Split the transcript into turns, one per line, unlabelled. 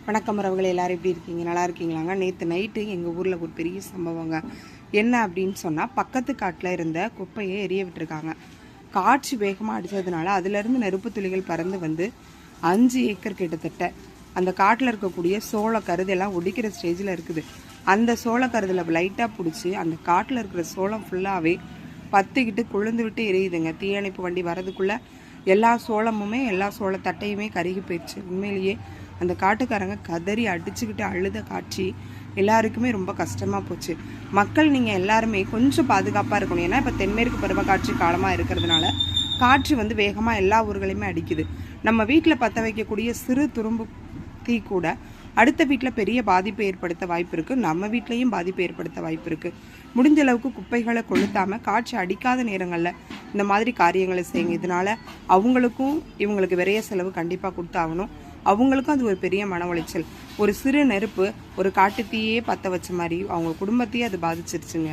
வணக்கம் உறவுகள், எல்லாரும் எப்படி இருக்கீங்க? நல்லா இருக்கீங்களாங்க? நேற்று நைட்டு எங்கள் ஊரில் ஒரு பெரிய சம்பவங்க. என்ன அப்படின்னு சொன்னால், பக்கத்து காட்டில் இருந்த குப்பையை எரிய விட்டுருக்காங்க. காற்று வேகமாக அடித்ததுனால அதுலேருந்து நெருப்பு துளிகள் பறந்து வந்து 5 ஏக்கர் கிட்டத்தட்ட அந்த காட்டில் இருக்கக்கூடிய சோள கருதெல்லாம் ஒடிக்கிற ஸ்டேஜில் இருக்குது. அந்த சோள கருதில் லைட்டாக பிடிச்சி அந்த காட்டில் இருக்கிற சோளம் ஃபுல்லாகவே பற்றிக்கிட்டு கொழுந்து விட்டு எரியுதுங்க. தீயணைப்பு வண்டி வரதுக்குள்ளே எல்லா சோளமுமே எல்லா சோளத்தட்டையுமே கருகி போயிடுச்சு. உண்மையிலேயே அந்த காட்டுக்காரங்க கதறி அடிச்சுக்கிட்டு அழுத காட்சி எல்லாருக்குமே ரொம்ப கஷ்டமாக போச்சு. மக்கள் நீங்கள் எல்லாருமே கொஞ்சம் பாதுகாப்பாக இருக்கணும். ஏன்னா இப்போ தென்மேற்கு பருவக்காட்சி காலமாக இருக்கிறதுனால காற்று வந்து வேகமாக எல்லா ஊர்களையுமே அடிக்குது. நம்ம வீட்டில் பற்ற வைக்கக்கூடிய சிறு துரும்பு தீ கூட அடுத்த வீட்டில் பெரிய பாதிப்பு ஏற்படுத்த வாய்ப்பு இருக்குது. நம்ம வீட்லேயும் பாதிப்பு ஏற்படுத்த வாய்ப்பு இருக்குது. முடிஞ்ச அளவுக்கு குப்பைகளை கொளுத்தாமல் காற்று அடிக்காத நேரங்களில் இந்த மாதிரி காரியங்களை செய்யுங்க. இதனால் அவங்களுக்கும் இவங்களுக்கு விரைய செலவு கண்டிப்பாக கொடுத்தாகணும். அவங்களுக்கும் அது ஒரு பெரிய மன உளைச்சல். ஒரு சிறு நெருப்பு ஒரு காட்டுத்தீயே பற்ற வச்ச மாதிரி அவங்க குடும்பத்தையே அது பாதிச்சிருச்சுங்க.